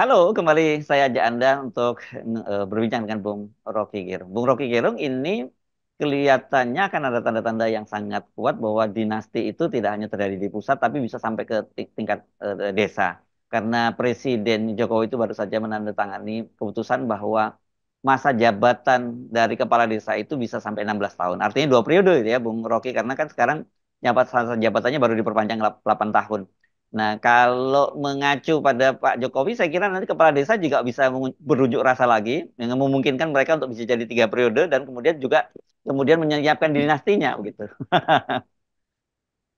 Halo, kembali saya ajak Anda untuk berbincang dengan Bung Rocky Gerung. Bung Rocky Gerung ini kelihatannya akan ada tanda-tanda yang sangat kuat bahwa dinasti itu tidak hanya terjadi di pusat, tapi bisa sampai ke tingkat desa. Karena Presiden Jokowi itu baru saja menandatangani keputusan bahwa masa jabatan dari kepala desa itu bisa sampai 16 tahun. Artinya 2 periode ya, Bung Rocky, karena kan sekarang jabatannya baru diperpanjang 8 tahun. Nah, kalau mengacu pada Pak Jokowi, saya kira nanti kepala desa juga bisa berunjuk rasa lagi, yang memungkinkan mereka untuk bisa jadi 3 periode dan kemudian menyiapkan dinastinya begitu.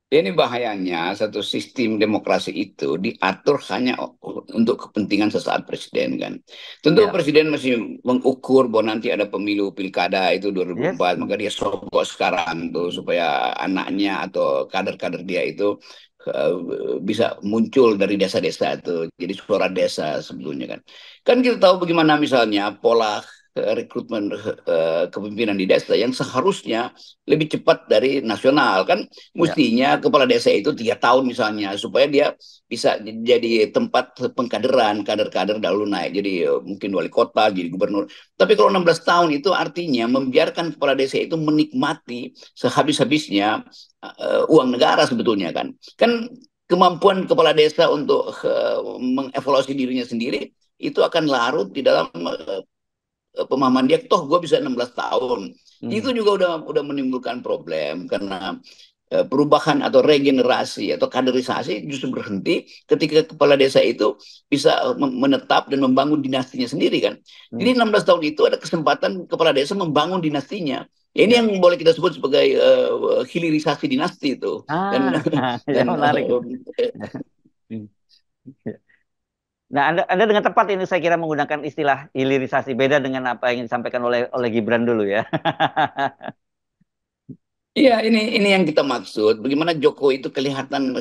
Ini bahayanya satu sistem demokrasi itu diatur hanya untuk kepentingan sesaat presiden kan. Tentu Ya, presiden masih mengukur bahwa nanti ada pemilu pilkada itu yes. 2004, maka dia sogok sekarang tuh supaya anaknya atau kader-kader dia itu eh, bisa muncul dari desa-desa itu. Jadi suara desa sebetulnya kan. Kan kita tahu bagaimana misalnya pola rekrutmen kepemimpinan di desa yang seharusnya lebih cepat dari nasional kan. Ya. Mestinya kepala desa itu 3 tahun misalnya supaya dia bisa jadi tempat pengkaderan kader-kader dahulu naik jadi mungkin wali kota jadi gubernur. Tapi kalau 16 tahun itu artinya membiarkan kepala desa itu menikmati sehabis-habisnya uang negara sebetulnya kan. Kan kemampuan kepala desa untuk mengevaluasi dirinya sendiri itu akan larut di dalam pemahaman dia, toh gue bisa 16 tahun. Hmm. Itu juga udah menimbulkan problem karena perubahan atau regenerasi atau kaderisasi justru berhenti ketika kepala desa itu bisa menetap dan membangun dinastinya sendiri kan. Hmm. Jadi 16 tahun itu ada kesempatan kepala desa membangun dinastinya. Ya, ini Ya. yang boleh kita sebut sebagai hilirisasi dinasti itu. Dan Ah, ya dan menarik. Hmm. Nah, Anda dengan tepat ini saya kira menggunakan istilah hilirisasi, beda dengan apa yang disampaikan oleh Gibran dulu ya. iya, ini yang kita maksud. Bagaimana Jokowi itu kelihatan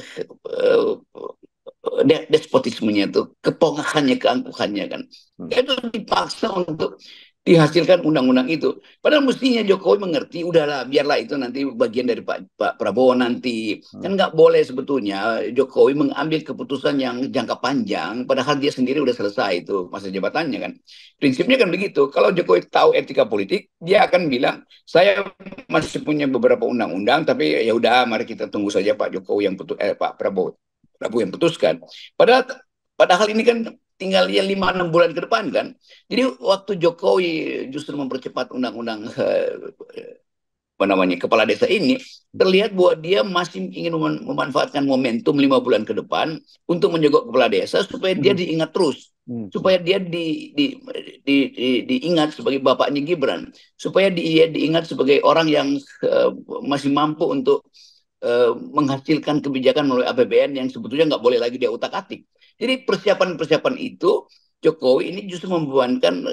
despotismenya itu, kepongahannya, keangkuhannya kan. Itu dipaksa untuk dihasilkan undang-undang itu. Padahal mestinya Jokowi mengerti, udahlah, biarlah itu nanti bagian dari Pak Prabowo nanti. Hmm. Kan nggak boleh sebetulnya Jokowi mengambil keputusan yang jangka panjang, padahal dia sendiri udah selesai itu masa jabatannya kan. Prinsipnya kan begitu. Kalau Jokowi tahu etika politik, dia akan bilang, saya masih punya beberapa undang-undang, tapi ya udah, mari kita tunggu saja Pak Jokowi yang Pak Prabowo yang putuskan. Padahal padahal ini kan tinggal ya 5-6 bulan ke depan kan. Jadi waktu Jokowi justru mempercepat undang-undang apa namanya kepala desa ini, terlihat bahwa dia masih ingin memanfaatkan momentum 5 bulan ke depan untuk menyogok kepala desa supaya dia Hmm. diingat terus, Hmm. supaya dia diingat sebagai bapaknya Gibran, supaya dia diingat sebagai orang yang masih mampu untuk menghasilkan kebijakan melalui APBN yang sebetulnya nggak boleh lagi dia utak-atik. Jadi persiapan-persiapan itu Jokowi ini justru membebankan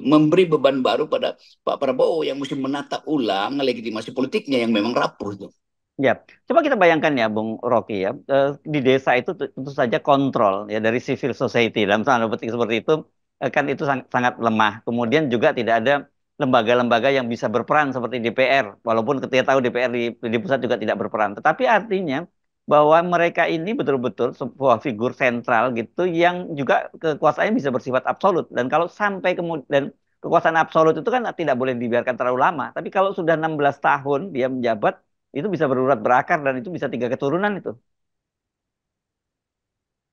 memberi beban baru pada Pak Prabowo yang mesti menata ulang legitimasi politiknya yang memang rapuh itu. Ya, coba kita bayangkan ya, Bung Rocky ya, di desa itu tentu saja kontrol ya dari civil society dalam tanda petik seperti itu kan itu sangat lemah. Kemudian juga tidak ada lembaga-lembaga yang bisa berperan seperti DPR, walaupun ketika tahu DPR di pusat juga tidak berperan. Tetapi artinya bahwa mereka ini betul-betul sebuah figur sentral gitu yang juga kekuasaannya bisa bersifat absolut. Dan kalau sampai kemudian kekuasaan absolut itu kan tidak boleh dibiarkan terlalu lama. Tapi kalau sudah 16 tahun dia menjabat itu bisa berurat berakar dan itu bisa 3 keturunan itu.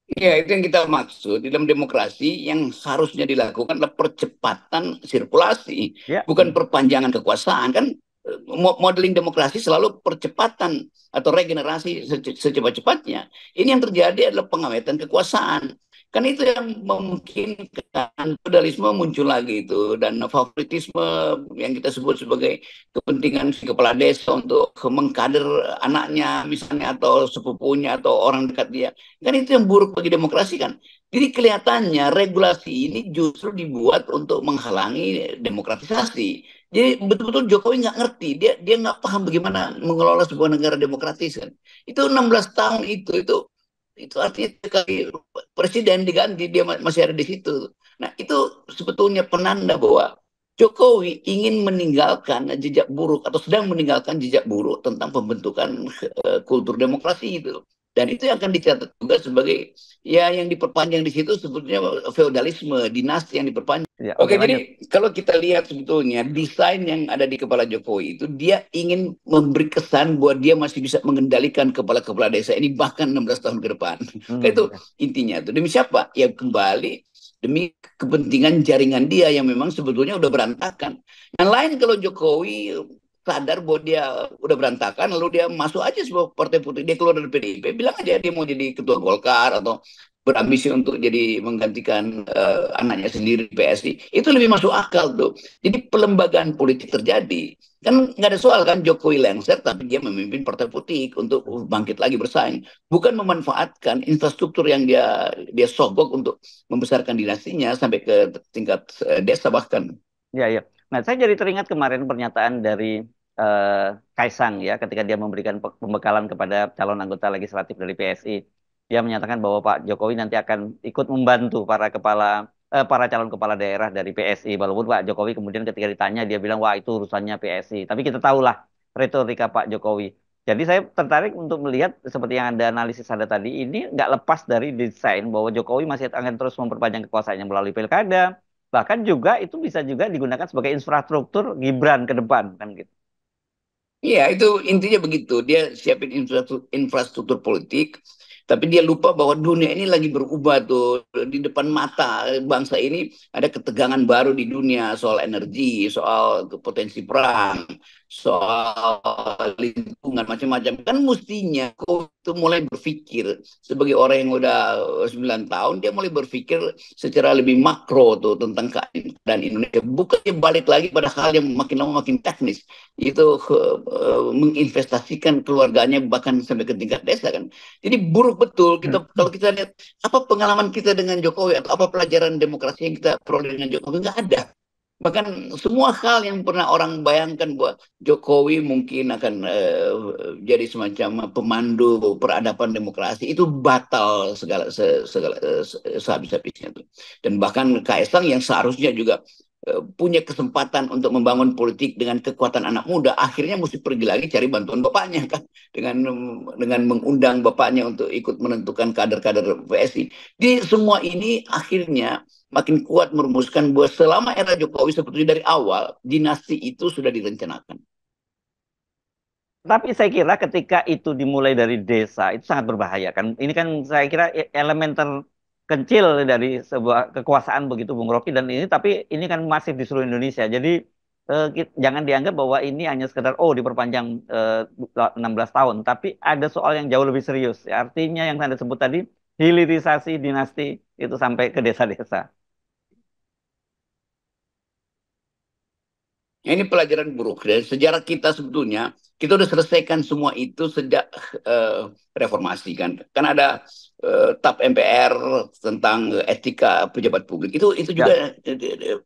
Ya, itu yang kita maksud di dalam demokrasi yang harusnya dilakukan adalah percepatan sirkulasi, Ya. bukan perpanjangan kekuasaan. Kan modeling demokrasi selalu percepatan atau regenerasi secepat-cepatnya. Ini yang terjadi adalah pengawetan kekuasaan. Kan itu yang memungkinkan feudalisme muncul lagi itu dan favoritisme yang kita sebut sebagai kepentingan si kepala desa untuk mengkader anaknya misalnya atau sepupunya atau orang dekat dia. Kan itu yang buruk bagi demokrasi kan. Jadi kelihatannya regulasi ini justru dibuat untuk menghalangi demokratisasi. Jadi betul-betul Jokowi nggak ngerti, dia nggak paham bagaimana mengelola sebuah negara demokratis kan. Itu 16 tahun itu artinya sekali presiden diganti dia masih ada di situ. Nah itu sebetulnya penanda bahwa Jokowi ingin meninggalkan jejak buruk atau sedang meninggalkan jejak buruk tentang pembentukan kultur demokrasi itu. Dan itu yang akan dicatat juga sebagai ya yang diperpanjang di situ sebetulnya feodalisme, dinasti yang diperpanjang. Ya, oke, Oke, lanjut. jadi kalau kita lihat sebetulnya desain yang ada di kepala Jokowi itu dia ingin memberi kesan bahwa dia masih bisa mengendalikan kepala-kepala desa ini bahkan 16 tahun ke depan. Kayak itu Ya. intinya itu. Demi siapa? Ya kembali demi kepentingan jaringan dia yang memang sebetulnya udah berantakan. Yang lain kalau Jokowi sadar bahwa dia udah berantakan lalu dia masuk aja sebuah partai politik, dia keluar dari PDIP, bilang aja dia mau jadi ketua Golkar atau berambisi untuk jadi menggantikan anaknya sendiri di PSI, itu lebih masuk akal tuh. Jadi pelembagaan politik terjadi, kan nggak ada soal kan Jokowi lengser tapi dia memimpin partai politik untuk bangkit lagi bersaing, bukan memanfaatkan infrastruktur yang dia sogok untuk membesarkan dinastinya sampai ke tingkat desa bahkan. Ya, ya. Nah, saya jadi teringat kemarin pernyataan dari Kaisang ya, ketika dia memberikan pembekalan kepada calon anggota legislatif dari PSI. Dia menyatakan bahwa Pak Jokowi nanti akan ikut membantu para calon kepala daerah dari PSI. Walaupun Pak Jokowi kemudian ketika ditanya dia bilang wah itu urusannya PSI. Tapi kita tahulah retorika Pak Jokowi. Jadi saya tertarik untuk melihat seperti yang Anda analisis Anda tadi ini nggak lepas dari desain bahwa Jokowi masih akan terus memperpanjang kekuasaannya melalui pilkada. Bahkan juga itu bisa juga digunakan sebagai infrastruktur Gibran ke depan kan gitu. Iya, itu intinya begitu. Dia siapin infrastruktur politik, tapi dia lupa bahwa dunia ini lagi berubah tuh. Di depan mata bangsa ini ada ketegangan baru di dunia soal energi, soal potensi perang, soal lingkungan macam-macam. Kan mestinya kau itu mulai berpikir sebagai orang yang udah 9 tahun, dia mulai berpikir secara lebih makro tuh tentang keadaan Indonesia. Bukannya balik lagi pada hal yang makin lama makin teknis itu menginvestasikan keluarganya bahkan sampai ke tingkat desa kan. Jadi buruk betul kita kalau kita lihat apa pengalaman kita dengan Jokowi atau apa pelajaran demokrasi yang kita peroleh dengan Jokowi nggak ada. Bahkan semua hal yang pernah orang bayangkan bahwa Jokowi mungkin akan jadi semacam pemandu peradaban demokrasi itu batal segala sehabis-habisnya tuh. Dan bahkan Kaisang yang seharusnya juga punya kesempatan untuk membangun politik dengan kekuatan anak muda, akhirnya mesti pergi lagi cari bantuan bapaknya kan dengan mengundang bapaknya untuk ikut menentukan kader-kader PSI. Di semua ini akhirnya makin kuat merumuskan bahwa selama era Jokowi sebetulnya dari awal dinasti itu sudah direncanakan. Tapi saya kira ketika itu dimulai dari desa itu sangat berbahaya kan. Ini kan saya kira elemen terkecil dari sebuah kekuasaan begitu Bung Rocky dan ini tapi ini kan masif di seluruh Indonesia. Jadi jangan dianggap bahwa ini hanya sekedar oh diperpanjang 16 tahun, tapi ada soal yang jauh lebih serius. Artinya yang Anda sebut tadi hilirisasi dinasti itu sampai ke desa-desa. Ya, ini pelajaran buruk dari sejarah kita sebetulnya. Kita udah selesaikan semua itu sejak reformasi kan. Kan ada TAP MPR tentang etika pejabat publik. Itu Ya. juga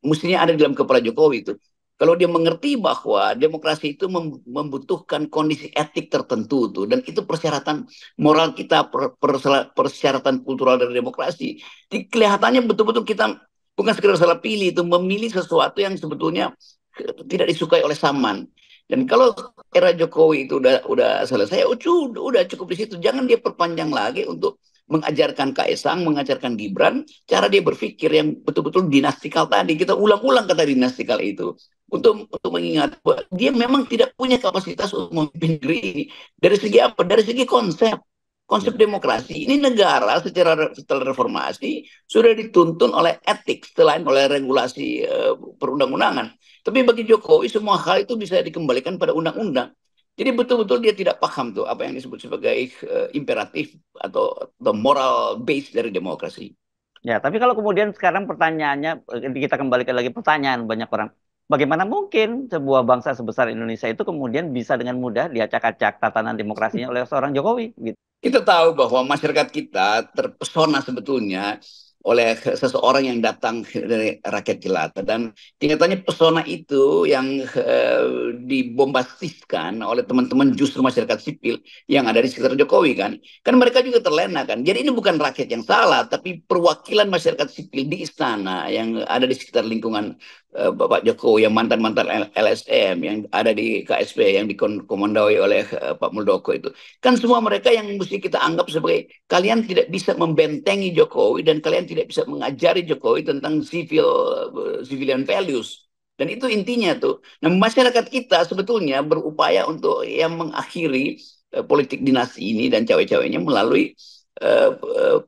mestinya ada di dalam kepala Jokowi itu. Kalau dia mengerti bahwa demokrasi itu membutuhkan kondisi etik tertentu tuh dan itu persyaratan moral kita, persyaratan kultural dari demokrasi. Jadi kelihatannya betul-betul kita bukan sekedar salah pilih itu memilih sesuatu yang sebetulnya tidak disukai oleh Saman. Dan kalau era Jokowi itu udah selesai, udah cukup di situ. Jangan dia perpanjang lagi untuk mengajarkan Kaisang, mengajarkan Gibran, cara dia berpikir yang betul-betul dinastikal tadi. Kita ulang-ulang kata dinastikal itu. Untuk mengingat bahwa dia memang tidak punya kapasitas untuk memimpin negeri ini. Dari segi apa? Dari segi konsep. Konsep demokrasi ini negara setelah reformasi sudah dituntun oleh etik selain oleh regulasi perundang-undangan. Tapi bagi Jokowi semua hal itu bisa dikembalikan pada undang-undang. Jadi betul-betul dia tidak paham tuh apa yang disebut sebagai imperatif atau the moral base dari demokrasi. Ya, tapi kalau kemudian sekarang pertanyaannya, kita kembalikan lagi pertanyaan banyak orang. Bagaimana mungkin sebuah bangsa sebesar Indonesia itu kemudian bisa dengan mudah diacak-acak tatanan demokrasinya oleh seorang Jokowi? Gitu. Kita tahu bahwa masyarakat kita terpesona sebetulnya oleh seseorang yang datang dari rakyat jelata dan kenyataannya pesona itu yang dibombastiskan oleh teman-teman justru masyarakat sipil yang ada di sekitar Jokowi kan mereka juga terlena kan, jadi ini bukan rakyat yang salah tapi perwakilan masyarakat sipil di istana yang ada di sekitar lingkungan Bapak Jokowi yang mantan-mantan LSM yang ada di KSP yang dikomandoi oleh Pak Muldoko itu. Kan semua mereka yang mesti kita anggap sebagai kalian tidak bisa membentengi Jokowi dan kalian tidak bisa mengajari Jokowi tentang civilian values. Dan itu intinya tuh. Nah, masyarakat kita sebetulnya berupaya untuk yang mengakhiri politik dinasti ini dan cawe-cawenya melalui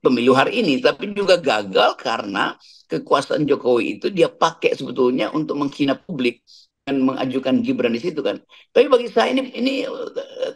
pemilu hari ini, tapi juga gagal karena kekuasaan Jokowi itu dia pakai sebetulnya untuk menghina publik dan mengajukan Gibran di situ kan. Tapi bagi saya ini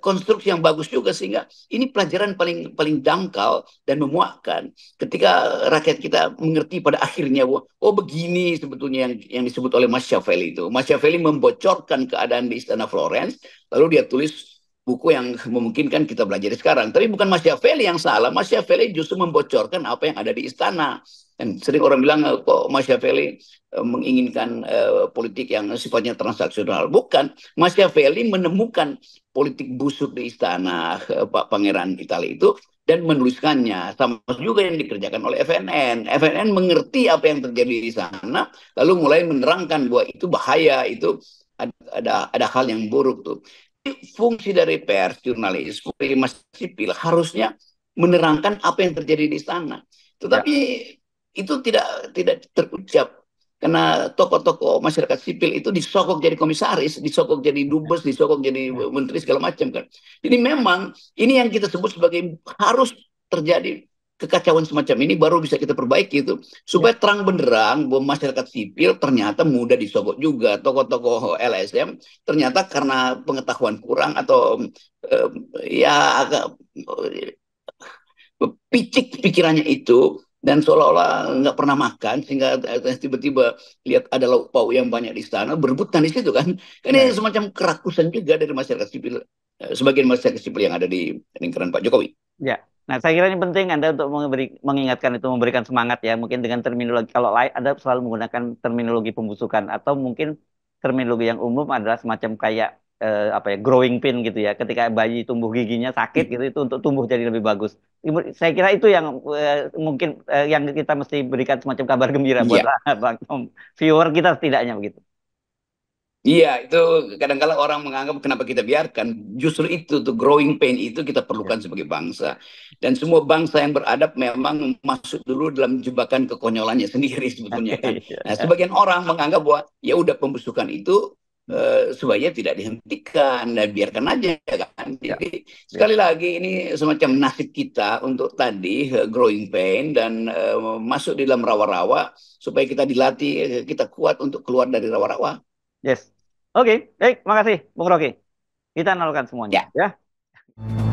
konstruksi yang bagus juga sehingga ini pelajaran paling paling dangkal dan memuakkan ketika rakyat kita mengerti pada akhirnya bahwa oh begini sebetulnya yang disebut oleh Machiavelli itu. Machiavelli membocorkan keadaan di Istana Florence lalu dia tulis buku yang memungkinkan kita belajar sekarang. Tapi bukan Machiavelli yang salah. Machiavelli justru membocorkan apa yang ada di istana. Dan sering orang bilang kok Machiavelli menginginkan politik yang sifatnya transaksional. Bukan. Machiavelli menemukan politik busuk di istana Pak Pangeran Italia itu dan menuliskannya. Sama juga yang dikerjakan oleh FNN. FNN mengerti apa yang terjadi di sana, lalu mulai menerangkan bahwa itu bahaya, itu ada hal yang buruk tuh. Fungsi dari pers, jurnalis, masyarakat sipil harusnya menerangkan apa yang terjadi di sana. Ya, Tetapi itu tidak terucap karena tokoh-tokoh masyarakat sipil itu disokok jadi komisaris, disokok jadi dubes, disokok jadi menteri segala macam kan. Jadi memang ini yang kita sebut sebagai harus terjadi kekacauan semacam ini baru bisa kita perbaiki itu ya. supaya terang benderang bahwa masyarakat sipil ternyata mudah disogok juga tokoh-tokoh LSM ternyata karena pengetahuan kurang atau eh, ya agak picik pikirannya itu dan seolah-olah nggak pernah makan sehingga tiba-tiba lihat ada lauk pauk yang banyak di sana berebutan di situ kan Ya, ini ya. semacam kerakusan juga dari masyarakat sipil sebagian masyarakat sipil yang ada di lingkaran Pak Jokowi. Ya. Nah, saya kira ini penting Anda untuk mengingatkan itu, memberikan semangat ya. Mungkin dengan terminologi, kalau lain Anda selalu menggunakan terminologi pembusukan atau mungkin terminologi yang umum adalah semacam kayak apa ya, growing pain gitu ya. Ketika bayi tumbuh giginya sakit gitu, itu untuk tumbuh jadi lebih bagus. Saya kira itu yang mungkin yang kita mesti berikan semacam kabar gembira buat Iya. Bang Tom. Viewer kita setidaknya begitu. Iya, itu kadang-kala orang menganggap kenapa kita biarkan. Justru itu tuh growing pain itu kita Ya. perlukan sebagai bangsa. Dan semua bangsa yang beradab memang masuk dulu dalam jebakan kekonyolannya sendiri sebetulnya kan. Nah, Iya. sebagian orang menganggap bahwa ya udah pembusukan itu sebaiknya tidak dihentikan dan biarkan aja kan. Ya. Jadi Ya. sekali lagi ini semacam nasib kita untuk tadi growing pain dan masuk di dalam rawa-rawa supaya kita dilatih, kita kuat untuk keluar dari rawa-rawa. Yes. Oke, baik, makasih Bung Rocky. Kita analogkan semuanya Ya. ya.